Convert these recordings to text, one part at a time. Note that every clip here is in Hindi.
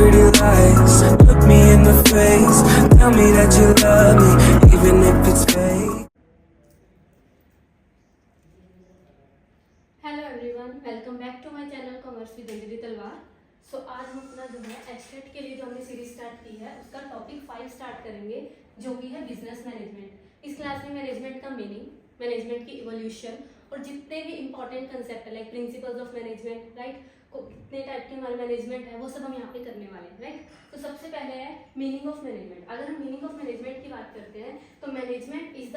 pretty lies. Look me in the face, tell me that you love me, even if it's fake. Hello everyone, welcome back to my channel commerce with Anjali Talwar. So आज हम अपना जो है एचटेट के लिए जो हमने सीरीज स्टार्ट की है उसका टॉपिक 5 स्टार्ट करेंगे, जो भी है बिजनेस मैनेजमेंट। इस क्लास में मैनेजमेंट का मीनिंग, मैनेजमेंट की इवोल्यूशन और जितने भी इंपॉर्टेंट कंसेप्ट है like principles of management, right, कितने टाइप के हमारे मैनेजमेंट है वो सब हम यहाँ पे करने वाले हैं, राइट। तो सबसे पहले है मीनिंग ऑफ मैनेजमेंट। अगर हम मीनिंग ऑफ मैनेजमेंट की बात करते हैं तो management is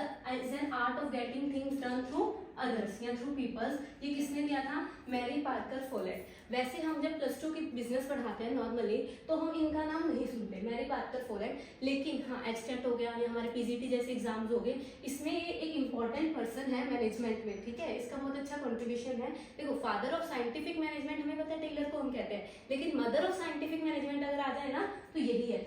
an art of getting things done through others या थ्रू पीपल्स। ये किसने दिया था? Mary Parker Follett. वैसे हम जब +2 की बिजनेस पढ़ाते हैं नॉर्मली तो हम इनका नाम नहीं सुनते, मैरी पार्कर फोलेट। लेकिन हाँ, एचटेट हो गया या हमारे पीजीटी जैसे एग्जाम्स हो गए, इसमें ये एक इंपॉर्टेंट पर्सन है मैनेजमेंट में, ठीक है। इसका बहुत अच्छा कंट्रीब्यूशन है। देखो, फादर ऑफ साइंटिफिक मैनेजमेंट हमें पता है टेलर को हम कहते हैं, लेकिन मदर ऑफ साइंटिफिक मैनेजमेंट अगर आ जाए ना तो यही है,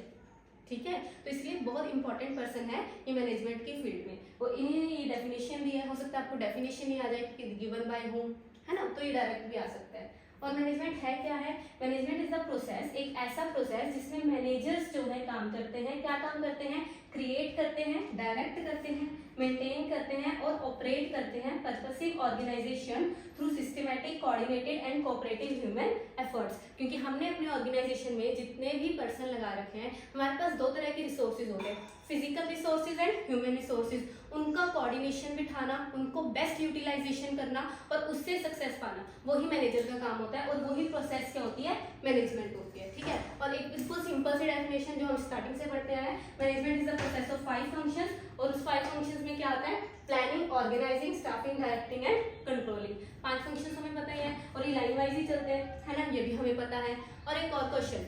ठीक है। तो इसलिए बहुत इंपॉर्टेंट पर्सन है ये मैनेजमेंट की फील्ड में। वो इन्हीं ये डेफिनेशन दी है, हो सकता है आपको डेफिनेशन ही आ जाए कि गिवन बाय होम, है ना, तो ये डायरेक्ट भी आ सकता है। और मैनेजमेंट है क्या है? मैनेजमेंट इज द प्रोसेस, एक ऐसा प्रोसेस जिसमें मैनेजर्स जो है काम करते हैं। क्या काम करते हैं? क्रिएट करते हैं, डायरेक्ट करते हैं, मेंटेन करते हैं और ऑपरेट करते हैं purposive organisation through systematic, coordinated and cooperative human efforts. क्योंकि हमने अपने ऑर्गेनाइजेशन में जितने भी पर्सन लगा रखे हैं, हमारे पास 2 तरह के रिसोर्सेज हो गए, physical resources and human resources. उनका कोऑर्डिनेशन बिठाना, उनको बेस्ट यूटिलाइजेशन करना और उससे सक्सेस पाना, वही मैनेजर का काम होता है। और वही प्रोसेस क्या होती है? मैनेजमेंट होती है, ठीक है। और एक बिल्कुल सिंपल सी डेफिनेशन जो हम स्टार्टिंग से पढ़ते आए हैं, management is the process of 5 functions. और उस 5 फंक्शंस में क्या आता है? Planning, organising, staffing, directing and controlling. 5 functions हमें पता ही है और ये लाइन वाइज ही चलते हैं, है ना, ये भी हमें पता है। और एक और क्वेश्चन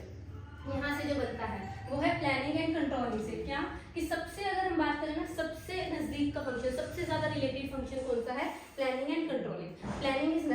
यहाँ से जो बनता है वो है प्लानिंग एंड कंट्रोलिंग से। क्या कि सबसे अगर हम बात करें ना, सबसे नजदीक का फंक्शन, सबसे ज्यादा रिलेटेड फंक्शन कौन सा है? Planning and controlling. Planning is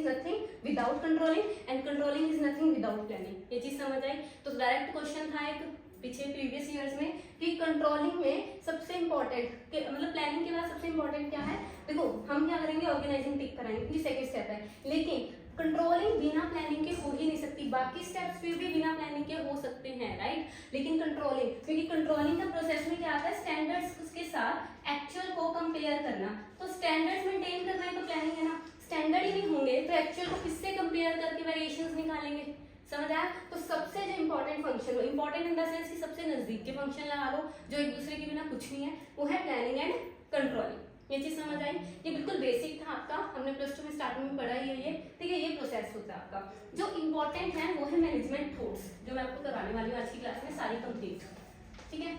nothing without controlling and controlling is nothing without planning. ये चीज समझ आई? तो डायरेक्ट क्वेश्चन था एक पीछे प्रीवियस ईयर्स में कि कंट्रोलिंग में सबसे इंपॉर्टेंट, मतलब प्लानिंग के बाद सबसे इंपॉर्टेंट क्या है? देखो, हम क्या करेंगे? ऑर्गेनाइजिंग टिक कराएंगे क्योंकि सेकंड स्टेप है। लेकिन कंट्रोलिंग बिना प्लानिंग के हो ही नहीं सकती। बाकी स्टेप्स फिर भी बिना प्लानिंग के हो सकते हैं, राइट। लेकिन कंट्रोलिंग, क्योंकि कंट्रोलिंग का प्रोसेस में क्या आता है? स्टैंडर्ड्स उसके साथ एक्चुअल को कंपेयर करना। तो स्टैंडर्ड्स मेंटेन करना ही तो प्लानिंग है ना। स्टैंडर्ड ही नहीं होंगे तो एक्चुअल को किससे कंपेयर करके वेरिएशंस निकालेंगे? समझ आया? तो सबसे जो important function, important in the sense कि सबसे नजदीक के फंक्शन लगा लो जो एक दूसरे के बिना कुछ नहीं है, वो है प्लानिंग एंड कंट्रोलिंग। ये चीज समझ आई? ये बिल्कुल बेसिक था आपका, हमने +2 में स्टार्टिंग में पढ़ा ही है ये, ठीक है। ये प्रोसेस होता है आपका। जो इंपॉर्टेंट है वो है मैनेजमेंट थॉट्स, जो मैं आपको करवाने वाली हूँ आज की क्लास में, सारी कंप्लीट, ठीक है।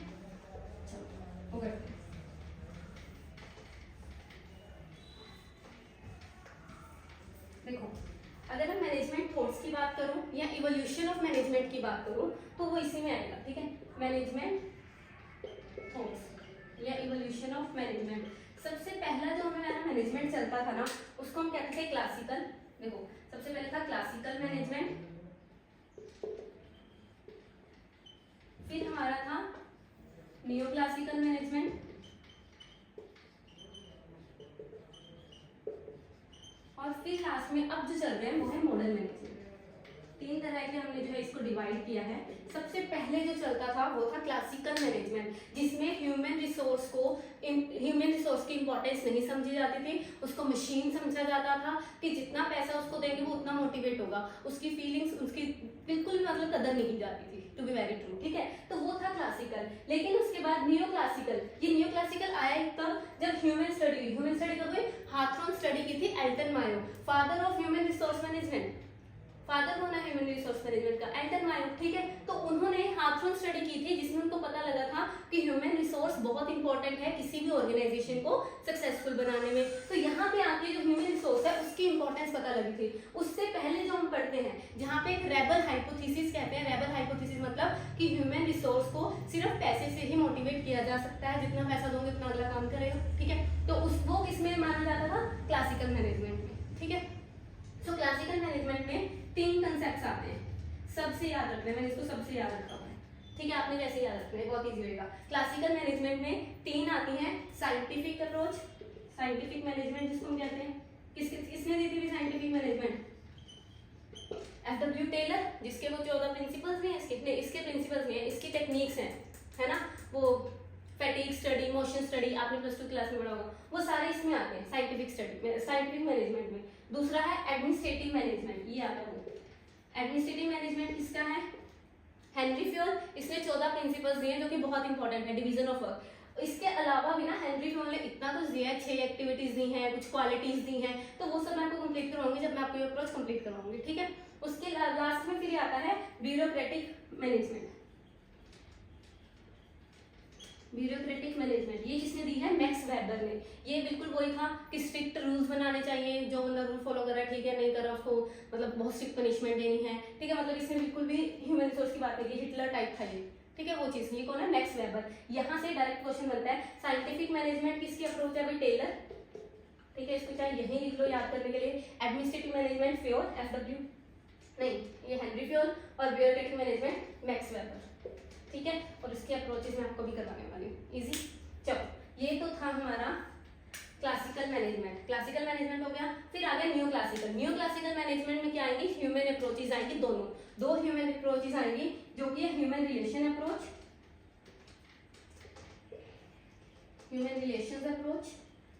चलो ओके, देखो, अगर मैं मैनेजमेंट थॉट्स की बात करूं या इवोल्यूशन ऑफ मैनेजमेंट की बात करूं तो वो इसी में आएगा, ठीक है। मैनेजमेंट थॉट्स या इवोल्यूशन ऑफ मैनेजमेंट। सबसे पहला जो हमारा मैनेजमेंट चलता था ना, उसको हम कहते थे क्लासिकल। देखो, सबसे पहले था क्लासिकल मैनेजमेंट, फिर हमारा था नियो क्लासिकल मैनेजमेंट, और फिर लास्ट में अब जो चल रहे हैं वो है मॉडर्न मैनेजमेंट। 3 तरह के हमने जो है इसको डिवाइड किया है। सबसे पहले जो चलता था वो था क्लासिकल मैनेजमेंट, जिसमें ह्यूमन रिसोर्स की इंपॉर्टेंस नहीं समझी जाती थी, उसको मशीन समझा जाता था कि जितना पैसा उसको देंगे वो उतना मोटिवेट होगा, उसकी फीलिंग्स, उसकी बिल्कुल मतलब कदर नहीं की जाती थी, टू बी वेरी ट्रू, ठीक है। तो वो था क्लासिकल। लेकिन उसके बाद नियो क्लासिकल, ये नियो क्लासिकल आया तब जब ह्यूमन स्टडी कब हुई? हाथरॉन स्टडी की थी Elton Mayo, father of human resource management. Father होना ह्यूमन रिसोर्स मैनेजमेंट का एल्टन मायो, ठीक है। तो उन्होंने हाथरॉन स्टडी की थी जिसमें उनको पता लगा था कि ह्यूमन रिसोर्स बहुत इंपॉर्टेंट है किसी भी ऑर्गेनाइजेशन को सक्सेसफुल बनाने में। तो यहाँ पे आके जो ह्यूमन रिसोर्स है उसकी इंपॉर्टेंस पता लगी थी। उससे पहले जो हम पढ़ते हैं, जहाँ पे एक रेबल हाइपोथेसिस कहते हैं, रेबल हाइपोथेसिस मतलब कि ह्यूमन रिसोर्स को सिर्फ पैसे से ही मोटिवेट किया जा सकता है, जितना पैसा दोगे उतना अगला काम करेगा, ठीक है। तो वो किसमें माना जाता था? क्लासिकल मैनेजमेंट में, ठीक है। तो क्लासिकल मैनेजमेंट में 3 कंसेप्ट्स आते हैं, सबसे याद रखना है, मैंने इसको सबसे याद रखा हुआ है, ठीक है। आपने जैसे याद रखना है बहुत इजी होगा। क्लासिकल मैनेजमेंट में 3 आती हैं। साइंटिफिक अप्रोच, साइंटिफिक मैनेजमेंट जिसको हम कहते हैं, किसने दी थी scientific management? FW FW Taylor, जिसके वो 14 प्रिंसिपल्स नहीं है, इसके प्रिंसिपल्स नहीं है, इसकी टेक्निक्स हैं, है ना, वो फैटिग स्टडी, मोशन स्टडी, आपने प्लस 2 क्लास में पढ़ा होगा, वो सारे इसमें आते हैं साइंटिफिक स्टडी में, साइंटिफिक मैनेजमेंट में। दूसरा है एडमिनिस्ट्रेटिव मैनेजमेंट, ये आता है वो। एडमिनिस्ट्रेटिव मैनेजमेंट किसका है? हेनरी फ्योल, इसने 14 प्रिंसिपल्स दिए जो कि बहुत इंपॉर्टेंट है, डिवीजन ऑफ वर्क। इसके अलावा भी ना हेनरी फ्योल ने इतना कुछ दिया है, 6 एक्टिविटीज दी हैं, कुछ क्वालिटीज दी हैं, तो वो सब मैं आपको कंप्लीट करवाऊंगी जब मैं आपको ये अप्रोच कंप्लीट करवाऊंगी, ठीक है। उसके लास्ट में फिर आता है ब्यूरोक्रेटिक मैनेजमेंट। ब्यूरोक्रेटिक मैनेजमेंट ये किसने दी है? मैक्स वेबर ने। ये बिल्कुल वही था कि स्ट्रिक्ट रूल्स बनाने चाहिए, जो बंदा रूल फॉलो कर रहा है ठीक है, नहीं कर रहा उसको मतलब बहुत स्ट्रिक्ट पनिशमेंट देनी है, ठीक है। मतलब इसने बिल्कुल भी ह्यूमन रिसोर्स की बात नहीं की, हिटलर टाइप था ये, ठीक है, वो चीज। ये कौन है? Max weber. यहाँ से डायरेक्ट क्वेश्चन बनता है साइंटिफिक मैनेजमेंट किसकी अप्रोच है? भाई टेलर, ठीक है, इसको चाहे यहीं लिख लो याद करने के लिए। एडमिनिस्ट्रेटिव मैनेजमेंट फ्योल, FW नहीं, ये हेनरी फ्योल, और ब्यूरोक्रेटिक मैनेजमेंट मैक्स वेबर, ठीक है। और इसके अप्रोचेस मैं आपको भी करवाने वाली हूँ, इजी। चलो ये तो था हमारा क्लासिकल मैनेजमेंट। क्लासिकल मैनेजमेंट हो गया, फिर आ गया new classical. New classical management में क्या आएंगी? ह्यूमन अप्रोचेस आएंगी, दोनों, दो ह्यूमन अप्रोचेस आएंगी, जो कि है human relation approach, human relations approach,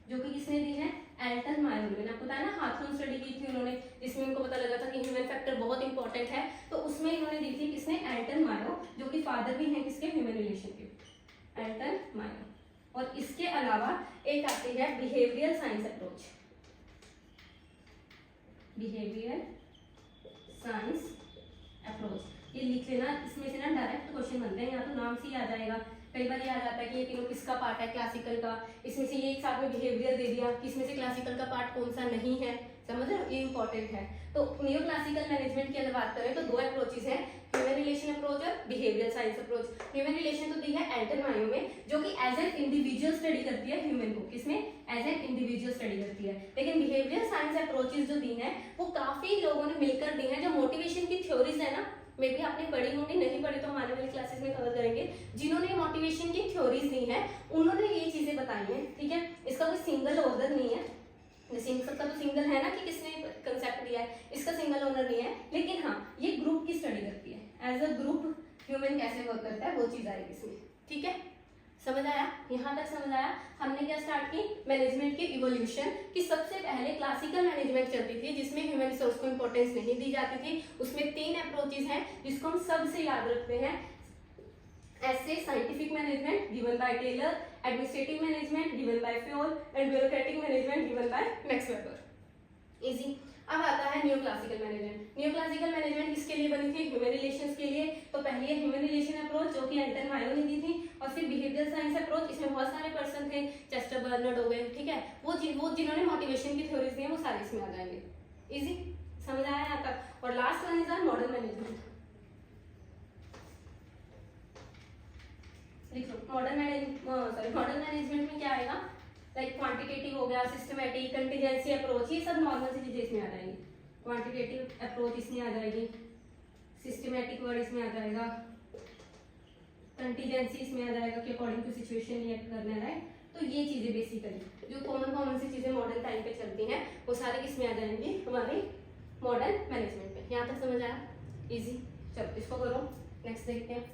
जो कि किसने दी है? एल्टन मायो ने। मैंने आपको बताया ना हाथों स्टडी की थी उन्होंने, जिसमें उनको पता लगा था कि ह्यूमन फैक्टर बहुत इंपॉर्टेंट है, तो उसमें इन्होंने दी थी किसने? एल्टन मायो, जो कि फादर भी हैं किसके? ह्यूमन रिलेशन के, एल्टन मायो। और इसके अलावा एक आती है behavioural science approach, behaviour science approach. ये लिख लेना, इसमें से ना डायरेक्ट क्वेश्चन बनते हैं, या तो नाम से ही आ जाएगा, कई बार ये आ जाता है कि ये तीनों किसका पार्ट है क्लासिकल का, इसमें से ये एक साथ में बिहेवियर दे दिया कि इसमें से क्लासिकल का पार्ट कौन सा नहीं है, समझ रहे हो, ये इंपॉर्टेंट है। तो न्यू क्लासिकल मैनेजमेंट की अगर बात करें तो दो अप्रोचेस हैं, ह्यूमन रिलेशन अप्रोच और behaviour science approach. Human relation तो दी है एल्टन मायो में, जो कि एज एन इंडिविजुअल स्टडी करती है ह्यूमन को, किसमें? एज एन इंडिविजुअल स्टडी करती है। लेकिन बिहेवियर साइंस अप्रोचेस जो दी हैं वो काफी लोगों ने मिलकर दी हैं। जो मोटिवेशन की थ्योरीज है ना, मे भी आपने पढ़ी होंगी, नहीं पढ़ी तो हमारे वाली क्लासेस में कवर करेंगे। जिन्होंने मोटिवेशन की थ्योरीज दी हैं उन्होंने ये चीजें बताई हैं, ठीक है। इसका कोई सिंगल ऑर्डर नहीं है, सबका तो सिंगल है ना कि किसने कंसेप्ट दिया है, इसका सिंगल ओनर नहीं है, लेकिन हाँ ये ग्रुप की स्टडी करती है, एज अ ग्रुप ह्यूमन कैसे वर्क करता है वो चीज आएगी इसमें, ठीक है। समझ आया? यहाँ तक समझ आया? हमने क्या स्टार्ट की? मैनेजमेंट की इवोल्यूशन, कि सबसे पहले क्लासिकल मैनेजमेंट चलती थी जिसमें ह्यूमन रिसोर्स को इंपॉर्टेंस नहीं दी जाती थी। उसमें 3 अप्रोचेस हैं जिसको हम सबसे याद रखते हैं, ऐसे scientific management given by Taylor, administrative management given by Fayol and bureaucratic management given by Max Weber. Easy. अब आता है new classical management. New classical management किसके लिए बनी थी? ह्यूमन रिलेशंस के लिए। तो पहले ह्यूमन रिलेशन अप्रोच जो कि एल्टन मायो ने दी थी, और फिर बिहेवियर साइंस अप्रोच, इसमें बहुत सारे पर्सन थे, चेस्टर बर्नर्ड हो गए, ठीक है, वो जिन्होंने मोटिवेशन की थ्योरीज दी हैं वो सारे इसमें आ जाएंगे। इजी, समझ आया यहाँ तक? और last one is our modern management. लिख लो मॉडर्न मैनेजमेंट में क्या आएगा? लाइक क्वांटिटेटिव हो गया, सिस्टमैटिक, कंटीजेंसी अप्रोच, ये सब नॉर्मल सी चीजें इसमें आ जाएंगी। क्वांटिटेटिव अप्रोच इसमें आ जाएगी, सिस्टमैटिक वर्ड इसमें आ जाएगा, कंटीजेंसी इसमें आ जाएगा कि अकॉर्डिंग टू सिचुएशन रिएक्ट करना है। तो ये चीजें बेसिकली जो कॉमन सी चीजें मॉडर्न टाइम पे चलती हैं वो सारे किसमें आ जाएंगी? हमारे मॉडर्न मैनेजमेंट में। यहाँ तक समझ आया? इजी। चलो इसको करो, नेक्स्ट देखते हैं।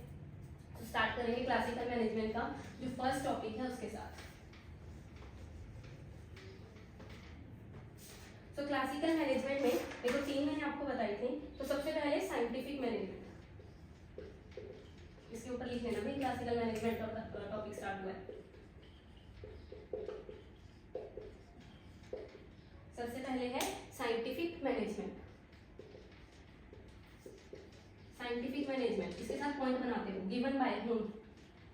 तो स्टार्ट करेंगे क्लासिकल मैनेजमेंट का जो फर्स्ट टॉपिक है उसके साथ। तो क्लासिकल मैनेजमेंट में देखो 3 मैंने आपको बताई थी। तो सबसे पहले साइंटिफिक मैनेजमेंट, इसके ऊपर लिख लेना भी क्लासिकल मैनेजमेंट का टॉपिक स्टार्ट हुआ है। सबसे पहले है साइंटिफिक मैनेजमेंट। साइंटिफिक मैनेजमेंट इसके साथ पॉइंट बनाते हो, गिवन बाय हूम,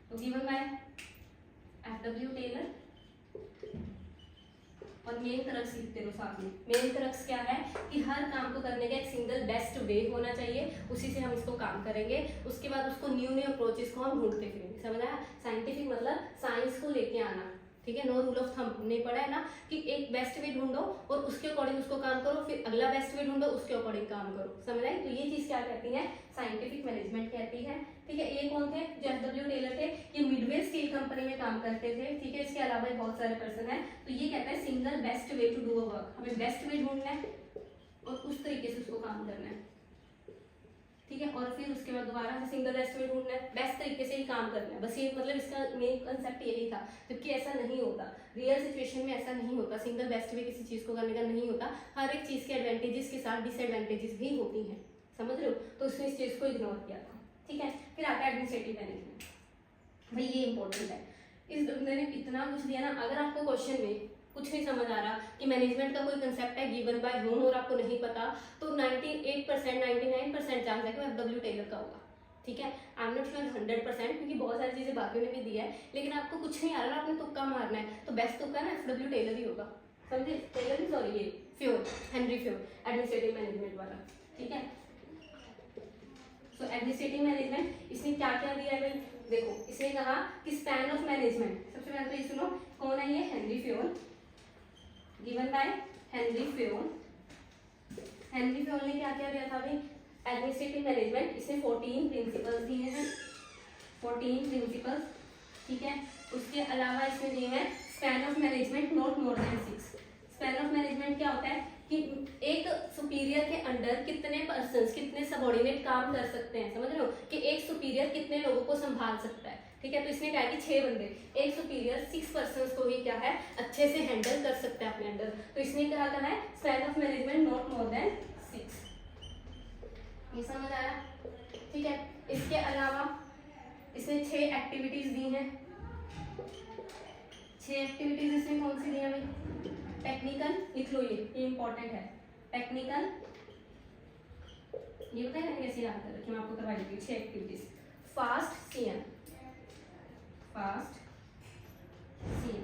तो गिवन बाय FW टेलर, और मेन क्रक्स लिखते रहो साथ में। मेन क्रक्स क्या है कि हर काम को करने का एक सिंगल बेस्ट वे होना चाहिए, उसी से हम इसको काम करेंगे। उसके बाद उसको न्यू अप्रोचेस को हम ढूंढते फिरेंगे। समझ आया? साइंटिफिक मतलब साइंस को लेके आना, ठीक है। नो रूल ऑफ थंब हमने पढ़ा है ना कि एक बेस्ट वे ढूंढो और उसके अकॉर्डिंग उसको काम करो, फिर अगला बेस्ट वे ढूंढो उसके अकॉर्डिंग काम करो। समझ आई? तो ये चीज क्या कहती है? साइंटिफिक मैनेजमेंट कहती है, ठीक है। ये कौन थे? जो FW टेलर थे, ये मिडवे स्टील कंपनी में काम करते थे, ठीक है। इसके अलावा बहुत सारे पर्सन हैं। तो ये कहता है single best way to do a work, हमें बेस्ट वे ढूंढना है और उस तरीके से उसको काम करना है। ठीक है। और फिर उसके बाद दोबारा से सिंगल बेस्ट वे ढूंढना है, बेस्ट तरीके से ही काम करना है, बस ये मतलब इसका मेन कंसेप्ट यही था। जबकि ऐसा नहीं होता, रियल सिचुएशन में ऐसा नहीं होता, सिंगल बेस्ट वे किसी चीज़ को करने का नहीं होता। हर एक चीज़ के एडवांटेजेस के साथ डिसएडवांटेजेस भी होती हैं, समझ रहे हो। तो उसने इस चीज़ को इग्नोर किया था, ठीक है। फिर आता है एडमिनिस्ट्रेटिव मैनेजमेंट, भाई ये इंपॉर्टेंट है। इस बंदे ने इतना कुछ दिया ना, अगर आपको क्वेश्चन में कुछ नहीं समझ आ रहा कि मैनेजमेंट का कोई कंसेप्ट है गिवन बाय होम और आपको नहीं पता, तो 98% 99% चांस है कि FW टेलर का होगा, ठीक है। आई एम नॉट श्योर 100%, क्योंकि बहुत सारी चीज़ें बाकियों ने भी दिया है, लेकिन आपको कुछ नहीं आ रहा, आपने तुक्का मारना है, तो बेस्ट तुक्का ना FW टेलर ही होगा, समझे। टेलर नहीं, सॉरी, ये फ्योर, हेनरी फ्योर, एडमिनिस्ट्रेटिव मैनेजमेंट वाला, ठीक है। सो एडमिनिस्ट्रेटिव मैनेजमेंट इसने क्या क्या दिया है भाई, देखो इसने कहा कि स्पैन ऑफ मैनेजमेंट, सबसे पहले तो ये सुनो कौन है ये, Henry फ्योर, given by Henry फ्योर। Henry फ्योर ने क्या क्या दिया था भाई, एडमिनिस्ट्रेटिव मैनेजमेंट, इसने 14 प्रिंसिपल्स दिए हैं, 14 प्रिंसिपल्स, ठीक है। उसके अलावा इसमें दिए हैं span of management not more than 6। Span of management क्या होता है कि एक सुपीरियर के अंडर कितने पर्सन्स, कितने सबऑर्डिनेट काम कर सकते हैं, समझ रहे हो, कि एक सुपीरियर कितने लोगों को संभाल सकता है, ठीक है। तो इसने कहा कि 6 बंदे, एक सुपीरियर 6 पर्सन्स को ही क्या है अच्छे से हैंडल कर सकता है अपने अंडर। तो इसने कहा है span of management not more than 6, ये समझ आया, ठीक है। इसके अलावा इसने 6 एक्टिविटीज दी हैं, 6 एक्टिविटीज इसमें कौन सी दी है भाई, टेक्निकल, लिख लो ये इंपॉर्टेंट है, टेक्निकल, ये बताए ना कैसे याद कर रखिए, मैं आपको करवा देती हूँ 6 activities. Fast CM, fast CM,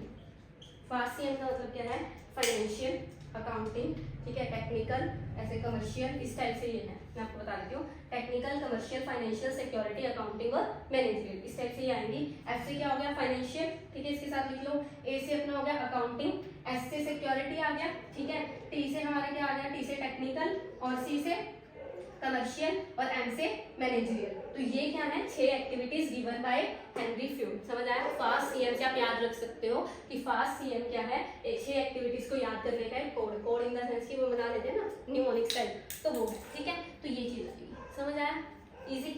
fast CM का मतलब क्या है, फाइनेंशियल, अकाउंटिंग, ठीक है, टेक्निकल, ऐसे कमर्शियल, इस टाइप से ये है, मैं आपको बता देती हूँ। Technical, commercial, financial, security, accounting और मैनेजमेंट, इस टाइप से ये आएंगी। एफ से क्या हो गया, फाइनेंशियल, ठीक है, इसके साथ लिख लो। ए से अपना हो गया अकाउंटिंग, एस से सिक्योरिटी आ गया, ठीक है। टी से हमारा क्या आ गया, टी से टेक्निकल, और सी से कमर्शियल, और एम से मैनेजरियल। तो ये क्या है, 6 एक्टिविटीज गिवन बाय हेनरी फ्योर, समझ आया। फास्ट सीएम से आप याद रख सकते हो कि फास्ट सीएम क्या है, 6 एक्टिविटीज को याद करने का एक code, code in the sense की वो बना लेते हैं ना न्यूमोनिक स्टाइल, तो वो है, ठीक है। तो ये चीज आएगी, समझ आया, इजी।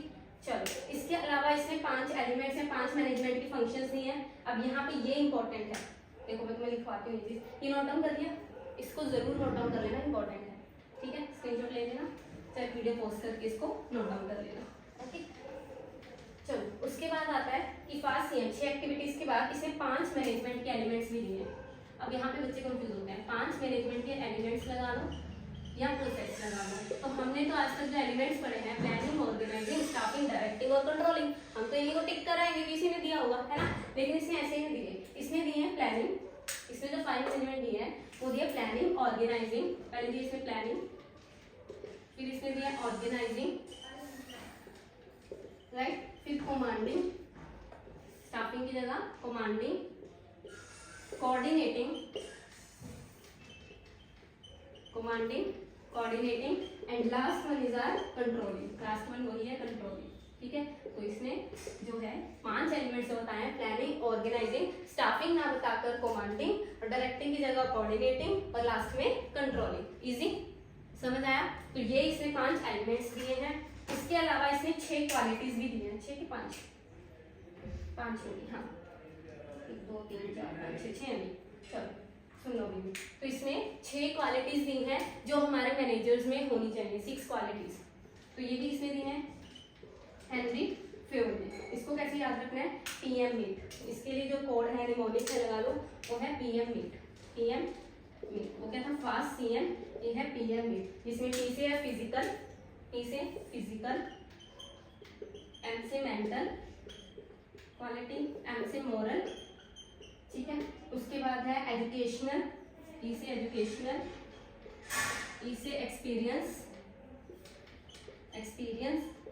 चलो, इसके अलावा इसमें 5 एलिमेंट्स हैं, 5 मैनेजमेंट के फंक्शंस दिए हैं। अब यहाँ पे ये इंपॉर्टेंट है, देखो मैं तुम्हें लिखवाती हूँ ये चीज, ये नोट डाउन कर लिया, इसको जरूर नोट डाउन कर लेना, इंपॉर्टेंट है, ठीक है। स्क्रीनशॉट ले लेना, चाहे वीडियो पोस्ट करके इसको नोट डाउन कर लेना, ओके। चलो, उसके बाद आता है कि फास्ट सीएम 6 एक्टिविटीज के बाद इसमें 5 मैनेजमेंट के एलिमेंट्स भी दिए हैं। अब यहाँ पे बच्चे कंफ्यूज होते हैं, 5 मैनेजमेंट के एलिमेंट्स लगा लो या प्रोसेस लगा लो। तो हमने तो आज तक जो एलिमेंट्स पढ़े हैं, प्लानिंग, ऑर्गेनाइजिंग, स्टाफिंग, डायरेक्टिंग और कंट्रोलिंग, हम तो इन्हीं को टिक कराएंगे, किसी ने दिया होगा, है ना। लेकिन इसने ऐसे ही दिए, इसने दिए हैं प्लानिंग, इसमें जो 5 मैनेजमेंट दिए हैं वो दिए प्लानिंग, ऑर्गेनाइजिंग, पहले दिए इसमें प्लानिंग, फिर इसने दिया ऑर्गेनाइजिंग, राइट, फिर कमांडिंग, स्टाफिंग की जगह commanding, coordinating, coordinating and last one is our controlling, last one वही है कंट्रोलिंग, ठीक है। तो इसने जो है 5 एलिमेंट्स बताए हैं, प्लानिंग, ऑर्गेनाइजिंग, स्टाफिंग ना बताकर कमांडिंग, और डायरेक्टिंग की जगह कोऑर्डिनेटिंग, और लास्ट में कंट्रोलिंग। इजी, समझ आया। तो ये इसने 5 एलिमेंट्स दिए हैं। इसके अलावा इसने 6 क्वालिटीज भी दी हैं, 6 कि 5 होगी, हाँ, 1 2 3 4 5 6 हैं अभी। चलो सुन लो भी, तो इसने 6 क्वालिटीज दी हैं जो हमारे मैनेजर्स में होनी चाहिए, 6 क्वालिटीज। तो ये भी इसने दी हैं हेनरी फ्योर ने। इसको कैसे याद रखना है, PM मीट, इसके लिए जो कोड है निमोनिक से लगा लो, वो है PM मीट, PM मीट। वो क्या था, फास्ट CM, ये है PM मीट, जिसमें T से है फिजिकल, T से फिजिकल, M से मेंटल क्वालिटी, M से मोरल, ठीक है। उसके बाद है एजुकेशनल, E से एजुकेशनल, E से एक्सपीरियंस,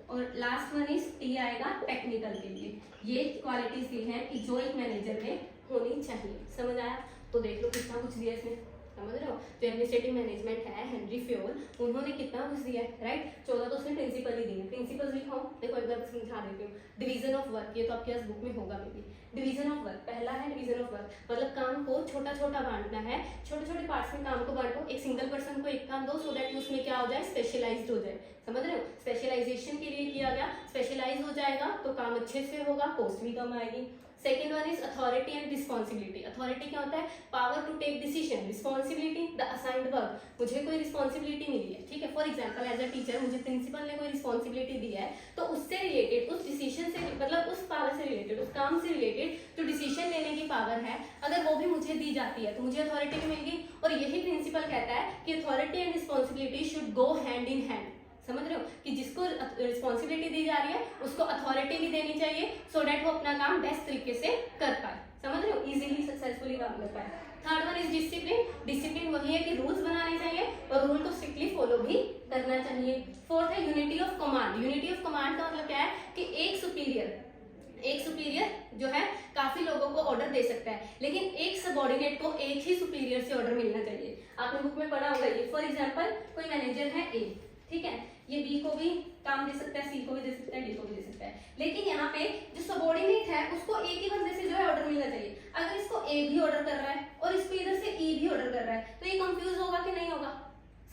और लास्ट वन इज T आएगा टेक्निकल के लिए। ये क्वालिटीज दी हैं कि जो एक मैनेजर में होनी चाहिए, समझ आया। तो देख लो कितना कुछ दिया इसमें, समझ रहे हो। जो एडमिनिस्ट्रेटिव मैनेजमेंट है हेनरी फ्योर, उन्होंने कितना कुछ दिया है, राइट। 14 तो उसने प्रिंसिपल ही दिए, प्रिंसिपल्स लिखाओ, देखो एक बार समझा देती हूँ। डिवीजन ऑफ वर्क, ये तो आपके पास बुक में होगा may be. Division of work, पहला है डिवीजन ऑफ वर्क, मतलब काम को छोटा छोटा बांटना है, छोटे छोटे पार्ट्स में काम को बांटो, एक सिंगल पर्सन को एक काम दो, सो दैट उसमें क्या हो जाए, स्पेशलाइज्ड हो जाए, समझ रहे हो। स्पेशलाइजेशन स्पेशलाइजेशन के लिए किया गया, स्पेशलाइज हो जाएगा तो काम अच्छे से होगा, कॉस्ट भी कम आएगी। Second one is authority and responsibility. Authority क्या होता है? Power to take decision. Responsibility the assigned work, मुझे कोई रिस्पॉन्सिबिलिटी मिली है, ठीक है, for example as a teacher मुझे प्रिंसिपल ने कोई रिस्पॉन्सिबिलिटी दी है, तो उससे रिलेटेड, उस डिसीजन से, मतलब उस पावर से रिलेटेड, उस काम से रिलेटेड जो डिसीजन लेने की पावर है, अगर वो भी मुझे दी जाती है तो मुझे अथॉरिटी भी मिलेगी। और यही प्रिंसिपल कहता है कि authority and responsibility should go hand in hand. समझ रहे हो कि जिसको रिस्पॉन्सिबिलिटी दी जा रही है उसको अथॉरिटी भी देनी चाहिए, सो डैट वो अपना काम बेस्ट तरीके से कर पाए। समझ रहे हो, इजीली सक्सेसफुली काम कर पाए। Third one is discipline. Discipline वही है कि रूल्स बनाने चाहिए और रूल को स्ट्रिक्टली फॉलो भी करना चाहिए। फोर्थ है unity of command. Unity of command का मतलब क्या है कि एक सुपीरियर जो है काफी लोगों को ऑर्डर दे सकता है, लेकिन एक सबऑर्डिनेट को एक ही सुपीरियर से ऑर्डर मिलना चाहिए। आपने बुक में पढ़ा होगा ये। फॉर एग्जांपल कोई मैनेजर है ए, ठीक है, ये बी को भी काम दे सकता है, सी को भी दे सकता है, डी को भी दे सकता है, लेकिन यहाँ पे जो सबऑर्डिनेट है उसको एक ही बंदे से जो है ऑर्डर मिलना चाहिए। अगर इसको ए भी ऑर्डर कर रहा है और इसको इधर से ई भी ऑर्डर कर रहा है तो ये कंफ्यूज होगा कि नहीं होगा?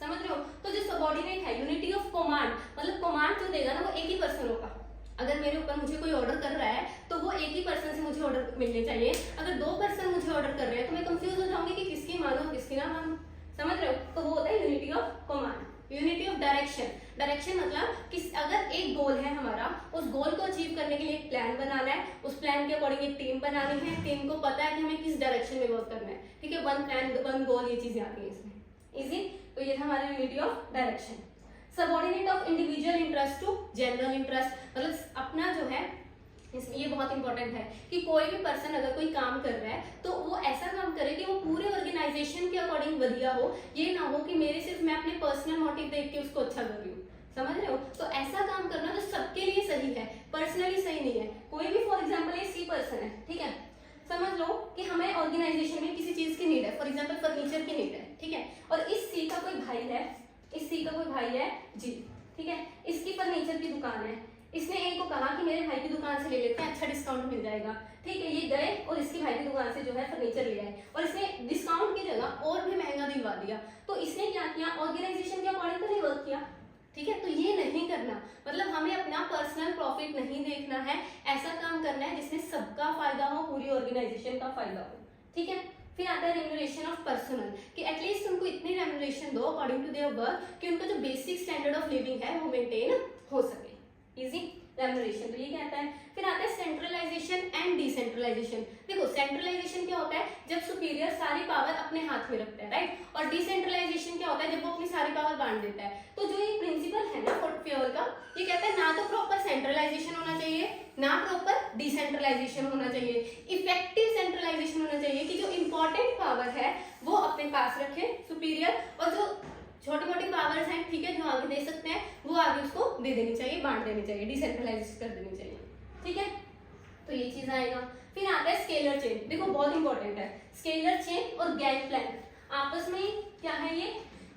समझ रहे हो? तो जो सबऑर्डिनेट है, यूनिटी ऑफ कमांड, मतलब कमांड जो देगा ना वो एक ही पर्सन होगा। अगर मेरे ऊपर मुझे कोई ऑर्डर कर रहा है तो वो एक ही पर्सन से मुझे ऑर्डर मिलने चाहिए। अगर दो पर्सन मुझे ऑर्डर कर रहे हैं तो मैं कंफ्यूज हो जाऊंगी कि किसकी मानो किसकी ना मानो। समझ रहे हो? तो वो होता है unity of command. Unity of direction. Direction मतलब कि अगर एक गोल है हमारा, उस गोल को अचीव करने के लिए एक प्लान बनाना है, उस प्लान के अकॉर्डिंग एक टीम बनानी है, टीम को पता है कि हमें किस डायरेक्शन में वर्क करना है, ठीक है, वन प्लान वन गोल, ये चीजें आती है इसमें। इजी। तो ये था हमारा unity of direction. Subordinate of individual interest to general interest, मतलब अपना जो है इसमें ये बहुत इंपॉर्टेंट है कि कोई भी पर्सन अगर कोई काम कर रहा है तो वो ऐसा काम करे कि वो पूरे ऑर्गेनाइजेशन के अकॉर्डिंग बढ़िया हो, ये ना हो कि मेरे सिर्फ मैं अपने पर्सनल मोटिव देख के उसको अच्छा कर रही हूँ। समझ रहे हो? तो ऐसा काम करना जो सबके लिए सही है, पर्सनली सही नहीं है। कोई भी फॉर एग्जाम्पल ये सी पर्सन है, ठीक है, समझ लो कि हमें ऑर्गेनाइजेशन में किसी चीज की नीड है, फॉर एग्जाम्पल फर्नीचर की नीड है, ठीक है, और इस सी का कोई भाई है, इस सी का कोई भाई है जी, ठीक है, इसकी फर्नीचर की दुकान है, इसने ए को कहा कि मेरे भाई की दुकान से ले लेते हैं, अच्छा डिस्काउंट मिल जाएगा, ठीक है, ये गए और इसके भाई की दुकान से जो है फर्नीचर ले आए और इसने डिस्काउंट की जगह और भी महंगा दिलवा दिया। तो इसने क्या किया? ऑर्गेनाइजेशन के अकॉर्डिंग तो नहीं वर्क किया, ठीक है। तो ये नहीं करना, मतलब हमें अपना पर्सनल प्रॉफिट नहीं देखना है, ऐसा काम करना है जिसमें सबका फायदा हो, पूरी ऑर्गेनाइजेशन का फायदा हो, ठीक है। फिर आता है रेम्यूनरेशन ऑफ पर्सनल, कि एटलीस्ट उनको इतनी रेम्यूनरेशन दो अकॉर्डिंग टू देयर वर्क कि उनका जो बेसिक स्टैंडर्ड ऑफ लिविंग है वो मेंटेन हो सके। इजी रेम्यूनरेशन, तो ये कहता है। फिर आता है सेंट्रलाइजेशन एंड डिसेंट्रलाइजेशन। देखो सेंट्रलाइजेशन क्या होता है? जब सुपीरियर सारी पावर अपने हाथ में रखता है, राइट, और डिसेंट्रलाइजेशन क्या होता है? जब वो अपनी सारी पावर बांट देता है। तो जो ये प्रिंसिपल है ना फोर्टफियर का, ये कहता है ना तो प्रॉपर सेंट्रलाइजेशन होना चाहिए, ना प्रॉपर डिसेंट्रलाइजेशन होना चाहिए, इफेक्टिव सेंट्रलाइजेशन होना चाहिए कि जो इंपॉर्टेंट पावर है वो अपने पास रखे सुपीरियर, और जो छोटी मोटी पावर्स हैं, ठीक है, जो आगे दे सकते हैं वो आगे उसको दे देनी चाहिए, बांट देनी चाहिए, डिसेंट्रलाइज कर देनी चाहिए, ठीक है। तो ये चीज आएगा। फिर आता है स्केलर चेन। देखो बहुत इंपॉर्टेंट है स्केलर चेन और गैंग प्लैंक आपस में क्या है ये,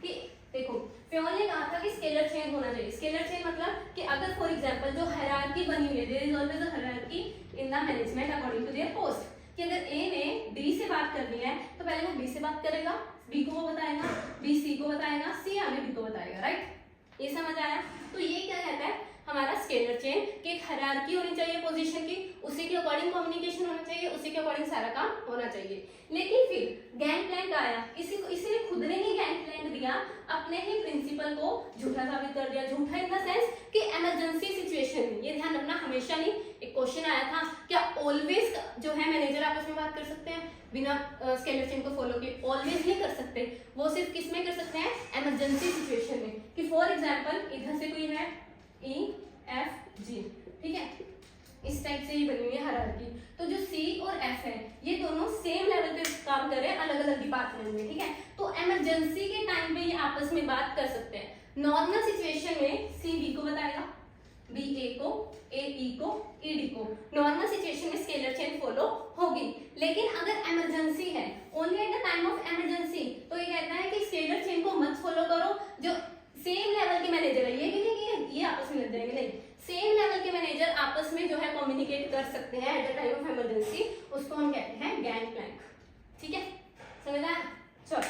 कि देखो फ्योल ने कहा था कि स्केलर चेन होना चाहिए। स्केलर चेन मतलब कि अगर फॉर एग्जांपल जो हायरार्की बनी हुई है, there is always a hierarchy in the management according to their post, कि अगर ए ने डी से बात करनी है तो पहले वो बी से बात करेगा, बी को वो बताएगा, बी सी को बताएगा, सी आगे डी को बताएगा, राइट। ये समझ आया? तो ये क्या कहता है हमारा स्केलर चेन, कि एक हायरार्की होनी चाहिए पोजीशन की, उसी के अकॉर्डिंग कम्युनिकेशन होना चाहिए, उसी के अकॉर्डिंग सारा काम होना चाहिए। लेकिन फिर गैंग प्लैंक आया, इसी ने खुद ने ही गैंग प्लैंक दिया, अपने ही प्रिंसिपल को झूठा साबित कर दिया। झूठा इन द सेंस कि इमरजेंसी सिचुएशन में, ये ध्यान रखना हमेशा नहीं, एक क्वेश्चन आया था क्या ऑलवेज जो है मैनेजर आपस में बात कर सकते हैं बिना स्केलर चेन को फॉलो किए? ऑलवेज नहीं कर सकते, वो सिर्फ किस में कर सकते हैं? इमरजेंसी सिचुएशन में, कि फॉर एग्जांपल इधर से कोई है E F G, ठीक है, इस टाइप से ही बनी हुई है हायरार्की। तो जो C और F है ये दोनों सेम लेवल पे काम कर रहे हैं, अलग अलग डिपार्टमेंट में, ठीक है। तो इमरजेंसी के टाइम पे ये आपस में बात कर सकते हैं। नॉर्मल सिचुएशन में C B को बताएगा, B A को, A E को, E D को। नॉर्मल सिचुएशन में स्केलर चेन फॉलो होगी, लेकिन अगर इमरजेंसी है, only at the time of emergency, तो ये कहता है कि स्केलर चेन को मत फॉलो करो। जो सेम लेवल के मैनेजर है, ये भी नहीं कि ये आपस में लग जाएंगे, नहीं, सेम लेवल के मैनेजर आपस में जो है कम्युनिकेट कर सकते हैं at the time of emergency, उसको हम कहते हैं गैंग प्लैंक, ठीक है, समझ आया? चलो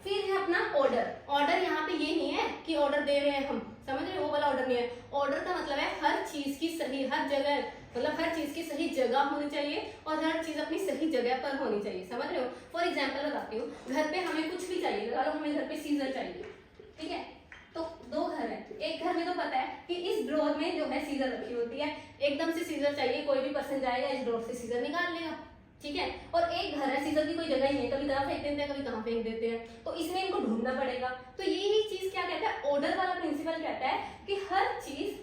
फिर है अपना ऑर्डर। ऑर्डर यहाँ पे ये नहीं है कि ऑर्डर दे रहे हैं हम, समझ रहे हो, वो वाला ऑर्डर ऑर्डर नहीं है। ऑर्डर का मतलब है हर चीज की सही, हर जगह, मतलब हर चीज की सही जगह होनी चाहिए और हर चीज अपनी सही जगह पर होनी चाहिए। समझ रहे हो? फॉर एग्जाम्पल बताती हूँ, घर पे हमें कुछ भी चाहिए, लगा लो हमें घर पे सीजर चाहिए, ठीक है, तो दो घर है, एक घर में तो पता है कि इस ड्रॉर में जो है सीजर रखी होती है, एकदम से सीजर चाहिए, कोई भी पर्सन जाएगा इस ड्रॉर से सीजर निकाल लेगा, ठीक है। और एक घर है सीजर की कोई जगह ही नहीं, कभी कहाँ फेंक देते हैं, कभी कहाँ फेंक देते हैं, तो इसमें इनको ढूंढना पड़ेगा। तो यही चीज क्या कहता है, ऑर्डर वाला प्रिंसिपल कहता है कि हर चीज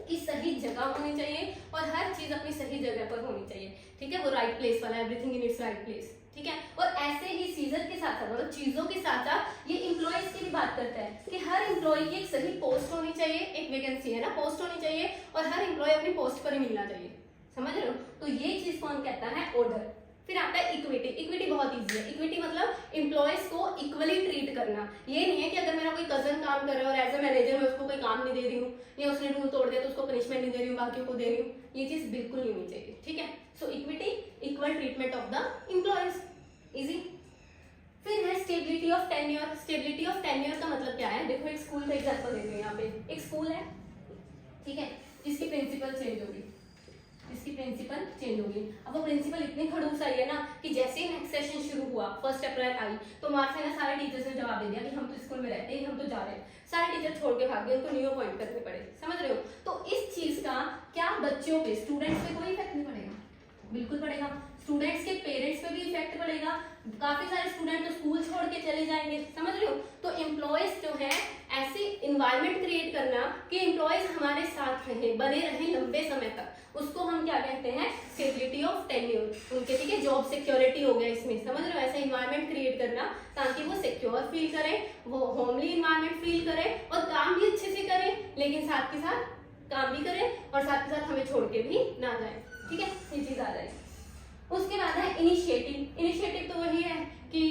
की सही जगह होनी चाहिए और हर चीज अपनी सही जगह पर होनी चाहिए, ठीक है। वो राइट प्लेस वाला, everything in its right place, ठीक है। और ऐसे ही सीजर के साथ साथ, मतलब चीजों के साथ साथ ये एम्प्लॉयज की भी बात करता है कि हर एम्प्लॉय की एक सही पोस्ट होनी चाहिए, एक वैकेंसी है ना, पोस्ट होनी चाहिए और हर एम्प्लॉय अपनी पोस्ट पर ही मिलना चाहिए। समझ रहे हो? तो ये चीज कौन कहता है, ऑर्डर। फिर आता है इक्विटी। इक्विटी बहुत इजी है। इक्विटी मतलब एम्प्लॉयज को इक्वली ट्रीट करना। ये नहीं है कि अगर मेरा कोई कजन काम कर रहा है और एज ए मैनेजर मैं उसको कोई काम नहीं दे रही हूँ या उसने रूल तोड़ दिया तो उसको पनिशमेंट नहीं दे रही हूँ, बाकियों को दे रही हूँ, ये चीज बिल्कुल नहीं होनी चाहिए, ठीक है। So equity, equal treatment of the employees, easy. फिर है stability of tenure. Stability of tenure का मतलब क्या है, देखो एक स्कूल का एग्जांपल देते हैं। यहाँ पे एक स्कूल है, ठीक है, जिसकी प्रिंसिपल चेंज होगी, इसकी प्रिंसिपल चेंज होगी। अब वो प्रिंसिपल इतनी खड़ूस आई है ना कि जैसे ही नेक्स्ट सेशन शुरू हुआ, 1 अप्रैल आई, तो वहां से ना सारे टीचर्स ने जवाब दे दिया कि हम तो स्कूल में रहते हैं, हम तो जा रहे हैं। सारे टीचर छोड़ के भाग गए, उनको न्यू अपॉइंट करने पड़े। समझ रहे हो? तो इस चीज का क्या बच्चों पे, स्टूडेंट्स पे कोई इफेक्ट नहीं पड़ेगा? बिल्कुल पड़ेगा। स्टूडेंट्स के पेरेंट्स पे भी इफेक्ट पड़ेगा। काफी सारे स्टूडेंट तो स्कूल छोड़ के चले जाएंगे। समझ रहे हो? तो एम्प्लॉयज जो है ऐसी इन्वायरमेंट क्रिएट करना कि एम्प्लॉयज हमारे साथ रहे, बने रहे लंबे समय तक, उसको हम क्या कहते हैं, स्टेबिलिटी ऑफ टेन्योर उनके, ठीक है। जॉब सिक्योरिटी हो गया इसमें। समझ रहे हो? ऐसा इन्वायरमेंट क्रिएट करना ताकि वो सिक्योर फील करें, वो होमली इन्वायरमेंट फील करें और काम भी अच्छे से करें, लेकिन साथ के साथ काम भी करें और साथ के साथ हमें छोड़ के भी ना जाए, ठीक है। ये चीज आ जाएगी। उसके बाद है इनिशिएटिव। इनिशिएटिव तो वही है कि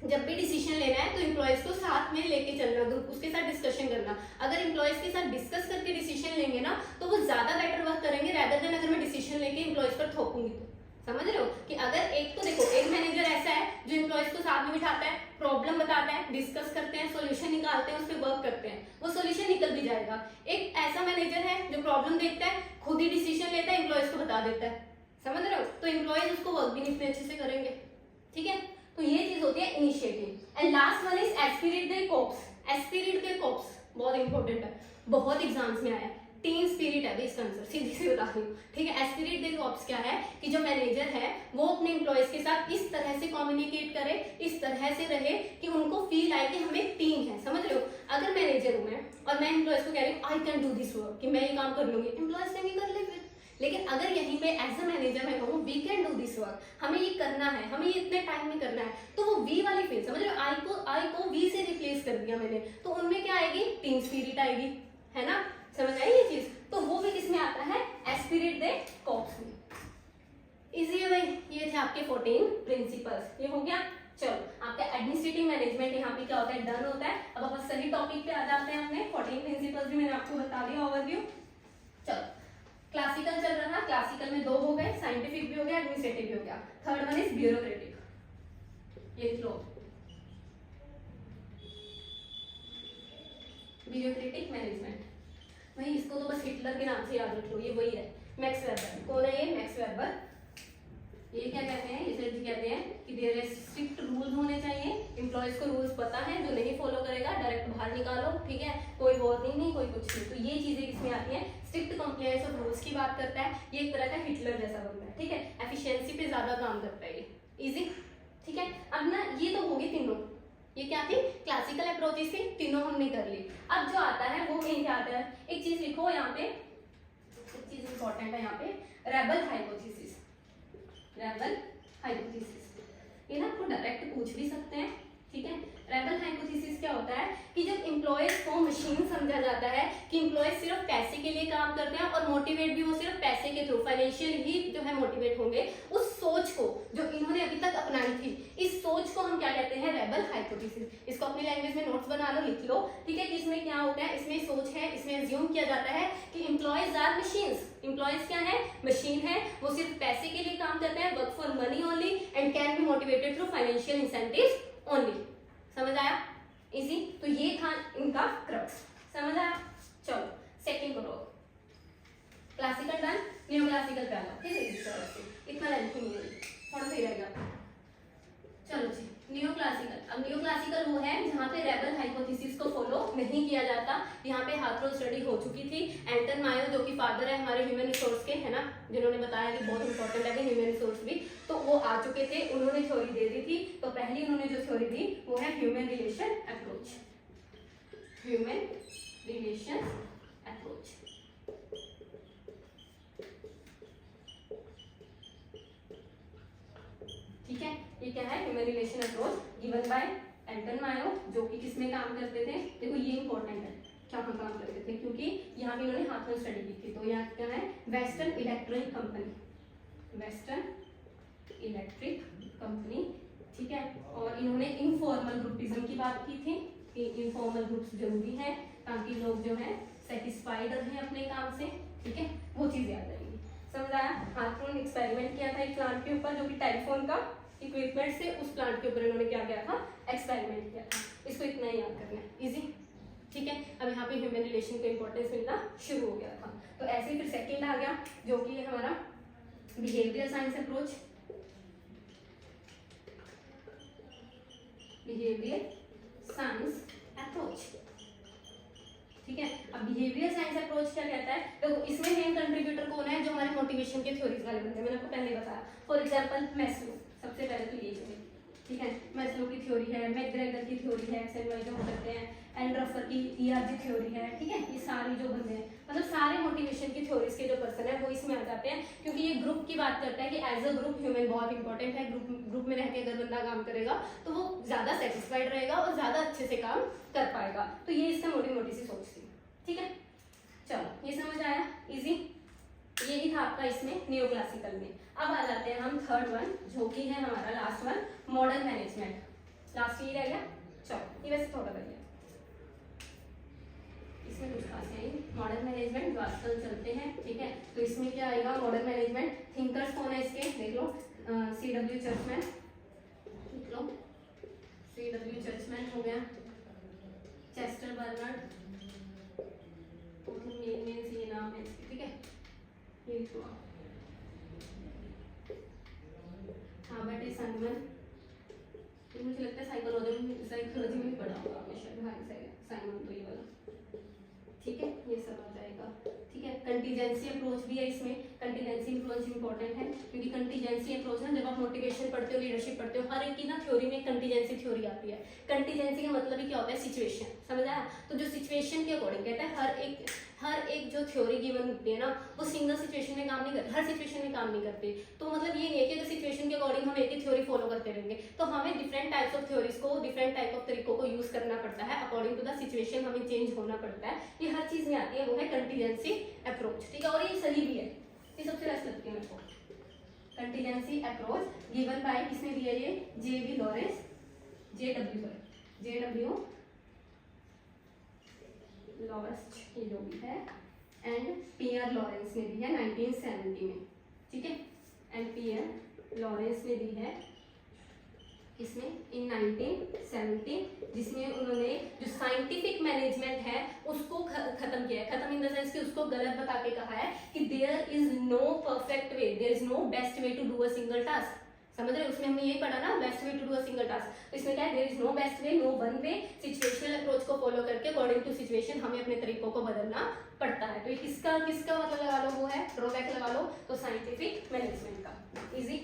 जब भी डिसीजन लेना है तो एम्प्लॉयज को साथ में लेके चलना, ग्रुप उसके साथ डिस्कशन करना। अगर एम्प्लॉयज के साथ डिस्कस करके डिसीजन लेंगे ना तो वो ज्यादा बेटर वर्क करेंगे रेदर देन अगर मैं डिसीजन लेके एम्प्लॉयज पर थोपूंगी तो। समझ रहे हो? कि अगर एक तो देखो, एक मैनेजर ऐसा है जो एम्प्लॉयज को साथ में बिठाता है, प्रॉब्लम बताता है, डिस्कस करते हैं, सॉल्यूशन निकालते हैं, उस पर वर्क करते हैं, वो सॉल्यूशन निकल भी जाएगा। एक ऐसा मैनेजर है जो प्रॉब्लम देखता है, खुद ही डिसीजन लेता है, एम्प्लॉयज को बता देता है। समझ रहे हो? तो एम्प्लॉयज उसको वर्क भी इतने अच्छे से करेंगे, ठीक है। तो ये चीज होती है initiative. And last one is Spirit the corps. Spirit the corps बहुत इंपॉर्टेंट है, बहुत एग्जाम्स में आया है। टीम स्पिरिट है इसका आंसर, सीधी सी बता रही हूँ, ठीक है। एस्पिरिट द कॉर्प्स क्या है कि जो मैनेजर है वो अपने एम्प्लॉयज के साथ इस तरह से कम्युनिकेट करे, इस तरह से रहे कि उनको फील आए कि हम एक टीम है। समझ रहे हो? अगर मैनेजर हूँ मैं और मैं एम्प्लॉयज को कह रही हूँ I can do this work, कि मैं ये काम कर लूंगी, एम्प्लॉयज ने भी कर ले फिर। लेकिन अगर यहीं पे एज अ मैनेजर मैं कहूँ we can do this work, हमें ये करना है, हमें ये इतने टाइम में करना है, तो वो वी वाली फील, समझ रहे हो, आई को वी से रिप्लेस कर दिया मैंने, तो उनमें क्या आएगी, टीम स्पिरिट आएगी, है ना। समझ आई ये चीज? तो वो भी किसमें आता है, एस्पिरिट द कॉर्प्स में। इजी है भाई। ये थे आपके 14 प्रिंसिपल्स। ये हो गया। चलो आपका एडमिनिस्ट्रेटिव मैनेजमेंट यहाँ पे क्या होता है, डन होता है। अब अपन सही टॉपिक पे आ जाते हैं। हमने 14 प्रिंसिपल्स भी मैंने आपको बता दिया, ओवरव्यू। चलो क्लासिकल चल रहा था, क्लासिकल में 2 हो गए, साइंटिफिक भी हो गया, एडमिनिस्ट्रेटिव भी हो गया। Third one is bureaucratic. ये लिख लो, ब्यूरोक्रेटिक मैनेजमेंट। वही, इसको तो बस हिटलर के नाम से याद रख लो, ये वही है, मैक्स वेबर। कौन है ये? Max weber. ये क्या कहते हैं, इसे कहते हैं कि देयर इज स्ट्रिक्ट रूल्स होने चाहिए, एम्प्लॉयज को रूल्स पता है, जो नहीं फॉलो करेगा डायरेक्ट बाहर निकालो, ठीक है, कोई वार्निंग नहीं, कोई कुछ नहीं। तो ये चीजें किसमें आती हैं, स्ट्रिक्ट कंप्लायंस ऑफ रूल्स की बात करता है। ये एक तरह का हिटलर जैसा बनता है, ठीक है, एफिशिएंसी पे ज्यादा काम करता है ये, इजी, ठीक है। अब ना ये तो होगी तीनों, ये क्या थी, क्लासिकल अप्रोचेस थी, तीनों हमने कर ली। अब जो आता है वो मेन क्या आता है, एक चीज लिखो यहाँ पे, एक चीज इंपॉर्टेंट है यहाँ पे, रेबल हाइपोथेसिस। रेबल हाइपोथेसिस ये ना आपको डायरेक्ट पूछ भी सकते हैं, ठीक है। रेबल हाइपोथेसिस क्या होता है कि जब एम्प्लॉयज को मशीन समझा जाता है कि एम्प्लॉयज सिर्फ पैसे के लिए काम करते हैं और मोटिवेट भी वो सिर्फ पैसे के थ्रू, फाइनेंशियल ही जो है मोटिवेट होंगे, उस सोच को जो इन्होंने अभी तक अपनाई थी, इस सोच को हम क्या कहते हैं, रेबल हाइपोथेसिस। इसको अपनी लैंग्वेज में नोट्स बना लो, लिख लो, ठीक है। कि इसमें क्या होता है, इसमें सोच है, इसमें अज्यूम किया जाता है कि एम्प्लॉयज आर मशीन्स। एम्प्लॉयज क्या है, मशीन है, वो सिर्फ पैसे के लिए काम करते हैं, work for money only and can be motivated through financial incentives only. समझ आया? इजी। तो ये था इनका क्रक्स, समझ आया? चलो सेकंड करो, क्लासिकल डन, न्यू क्लासिकल पे आ जाओ, ठीक है, इस तरह से, इतना लेंथी नहीं है, थोड़ा सही रहेगा। चलो जी, न्यू क्लासिकल। अब न्यू क्लासिकल वो है जहाँ पे रेबल हाइपोथेसिस को फॉलो नहीं किया जाता। यहाँ पे हाथरों स्टडी हो चुकी थी। एंटन मायो जो कि फादर है हमारे ह्यूमन रिसोर्स के, है ना, जिन्होंने बताया कि बहुत इंपॉर्टेंट है ह्यूमन रिसोर्स भी, तो वो आ चुके थे, उन्होंने थ्योरी दे दी थी। तो पहली उन्होंने जो थ्योरी दी वो है human relation approach, human relation approach. ठीक है, ये क्या है, human relation approach given by Elton Mayo, जो कि किसमें काम करते थे, देखो ये इंपॉर्टेंट है क्या हम काम करते थे, क्योंकि यहाँ पे इन्होंने हाथ में स्टडी की थी। तो यहाँ क्या है, western electric company, western electric company, ठीक है। और इन्होंने इनफॉर्मल ग्रुपिज्म की बात की थी कि इनफॉर्मल ग्रुप्स जरूरी है ताकि लोग जो है सेटिस्फाइड रहें अपने काम से, ठीक है, वो चीज याद रहेगी। समझ आया? हाथरों ने एक्सपेरिमेंट किया था एक प्लांट के ऊपर, जो कि टेलीफोन का इक्विपमेंट से उस प्लांट के ऊपर इन्होंने क्या किया था, एक्सपेरिमेंट किया था। इसको इतना ही याद करना है, इजी, ठीक है। अब यहाँ पे ह्यूमन रिलेशन का इंपॉर्टेंस मिलना शुरू हो गया था। तो ऐसे ही फिर सेकंड आ गया जो कि है हमारा behavioural science approach, behaviour science approach, ठीक है। अब बिहेवियर साइंस अप्रोच क्या कहता है, देखो इसमें मेन कंट्रीब्यूटर कौन है, जो हमारे मोटिवेशन के थ्योरीज वाले बनते हैं, मैंने आपको पहले बताया। फॉर एग्जांपल मैस्लो, सबसे पहले तो ये है, ठीक है, मैस्लो की थ्योरी है, मैकग्रेगर की थ्योरी है, एक्सएनवाई जो करते हैं, एंड्रॉफर की ईआरजी थ्योरी है, ठीक है। ये सारी जो बंदे हैं, मतलब सारे मोटिवेशन की थ्योरीज के जो पर्सन है वो इसमें आ जाते हैं, क्योंकि ये ग्रुप की बात करता है कि एज अ ग्रुप ह्यूमन बहुत इंपॉर्टेंट है। ग्रुप में रह के अगर बंदा काम करेगा तो वो ज्यादा सेटिस्फाइड रहेगा और ज्यादा अच्छे से काम कर पाएगा। तो ये इसका मोटी मोटी सी सोच थी, ठीक है। चलो ये समझ आया, इजी, यही था आपका इसमें न्यू क्लासिकल में। अब आ जाते हैं हम थर्ड वन, जो कि है हमारा last one, modern management. Last ही रह गया, चलो ये वैसे थोड़ा बढ़िया, इसमें कुछ खास नहीं, मॉडर्न मैनेजमेंट जो आजकल चलते हैं, ठीक है। तो इसमें क्या आएगा, मॉडर्न मैनेजमेंट, थिंकर्स कौन है इसके, देख लो, C.W. चर्चमैन, देख लो, C.W. चर्चमैन हो गया, चेस्टर बर्नर्ड, मेन से ये नाम है, ठीक है, ये हुआ, हार्बर्ट ए साइमन, मुझे लगता है साइकोलॉजी में पढ़ा होगा हमेशा, साइमन तो ये वाला, ठीक है, ये सब आ जाएगा, ठीक है। कंटीजेंसी अप्रोच भी है इसमें, कंटीजेंसी अप्रोच इंपॉर्टेंट है, क्योंकि कंटीजेंसी अप्रोच ना, जब आप मोटिवेशन पढ़ते हो, लीडरशिप पढ़ते हो, हर एक की ना थ्योरी में कंटीजेंसी थ्योरी आती है। कंटीजेंसी का मतलब ही क्या होता है, सिचुएशन, समझ आया? तो जो सिचुएशन के अकॉर्डिंग कहता है, हर एक जो थ्योरी गिवन होती है ना, वो सिंगल सिचुएशन में काम नहीं करती, हर सिचुएशन में काम नहीं करती। तो मतलब ये नहीं है कि अगर सिचुएशन के अकॉर्डिंग हम एक ही थ्योरी फॉलो करते रहेंगे, तो हमें डिफरेंट टाइप्स ऑफ थ्योरीज को, डिफरेंट टाइप ऑफ तरीकों को यूज करना पड़ता है, अकॉर्डिंग टू द सिचुएशन हमें चेंज होना पड़ता है। ये हर चीज में आती है, वो है कंटीजेंसी अप्रोच, ठीक है। और ये सही भी है, ये सबसे बेस्ट लगती है मेरे को, कंटीजेंसी अप्रोच गिवन बाय, किसने दिया ये, J.B. Lawrence, J.W. लॉरेंस, ये जो भी है, एंड P.R. लॉरेंस ने दी है 1970 में, ठीक है, एंड P.R. लॉरेंस ने दी है इसमें इन 1970, जिसमें उन्होंने जो साइंटिफिक मैनेजमेंट है उसको खत्म किया है। खत्म इन द सेंस कि उसको गलत बता के कहा है कि there is no perfect way, there is no best way to do a single task, समझ रहे? उसमें हमने ये पढ़ा ना, best way to do a single task. तो इसमें क्या है, there is no best way, no one way, situational approach को फॉलो करके अकॉर्डिंग टू सिचुएशन हमें अपने तरीकों को बदलना पड़ता है। तो ये किसका मतलब लगा लो, वो है ड्रॉबैक लगा लो, तो साइंटिफिक मैनेजमेंट का। इजी,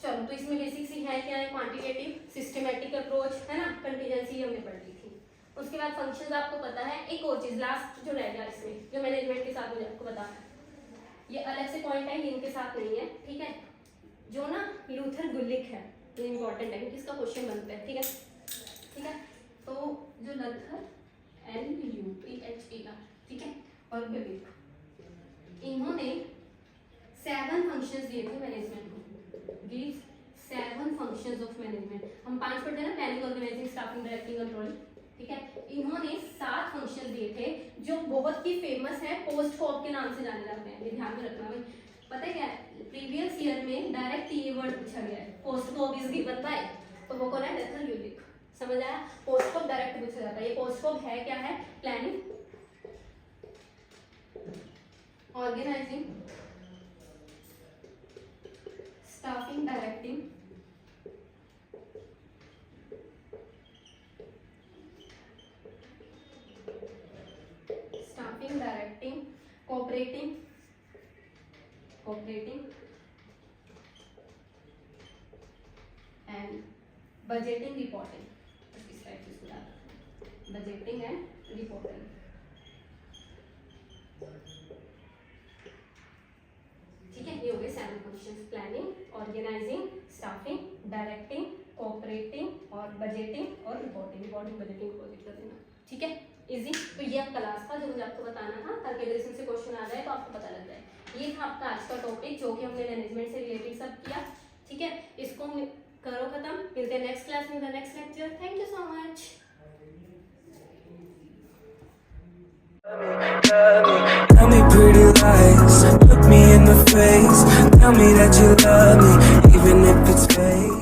चलो तो इसमें बेसिक सी है क्या है, क्वांटिटेटिव, सिस्टमैटिक अप्रोच, है ना, कंटीजेंसी हमने पढ़ ली थी। उसके बाद फंक्शंस आपको पता है। एक और चीज लास्ट जो रह गया इसमें, जो मैनेजमेंट के साथ मुझे आपको बताना है, ये अलग से पॉइंट है, इनके साथ नहीं है, ठीक है। जो ना लूथर गुलिक है, ये इंपॉर्टेंट है क्योंकि इसका क्वेश्चन बनता है, ठीक है, ठीक है। तो जो लूथर, LUTHER, ठीक है, और गुलिक, इन्होंने 7 फंक्शंस दिए थे मैनेजमेंट को, गिव 7 फंक्शंस ऑफ मैनेजमेंट। हम 5 पढ़ते हैं ना, planning, organising, staffing, directing, controlling, ठीक है। इन्होंने 7 फंक्शन दिए थे जो बहुत ही फेमस है, पोस्ट कॉप के नाम से जाने जाते हैं, ये ध्यान में रखना भाई। पता है क्या है, प्रीवियस ईयर में डायरेक्ट ये वर्ड पूछा गया है, POSDCORB is given by, तो वो कौन है, लूथर गुलिक, समझ आया? पोस्ट कॉप डायरेक्ट पूछा जाता है। ये पोस्ट कॉप है क्या है, planning, organising, staffing, directing, cooperating and budgeting, reporting. इस टाइप से इसको डालना, बजटिंग एंड रिपोर्टिंग। ठीक है, ये हो गए 7 functions, planning, organising, staffing, directing, cooperating और बजटिंग और रिपोर्टिंग बजटिंग प्रोजेक्ट कर देना। ठीक है, इजी। तो ये आप क्लास था जो मुझे आपको बताना था, ताकि अगर इसमें से क्वेश्चन आ जाए तो आपको पता लग जाए। ये था आपका आज का टॉपिक जो कि हमने मैनेजमेंट से रिलेटेड सब किया। ठीक है, इसको करो खत्म, मिलते हैं नेक्स्ट क्लास में, next lecture. Thank you so much. Tell me pretty lies, look me in the face. Tell me that you love me, even if it's fake.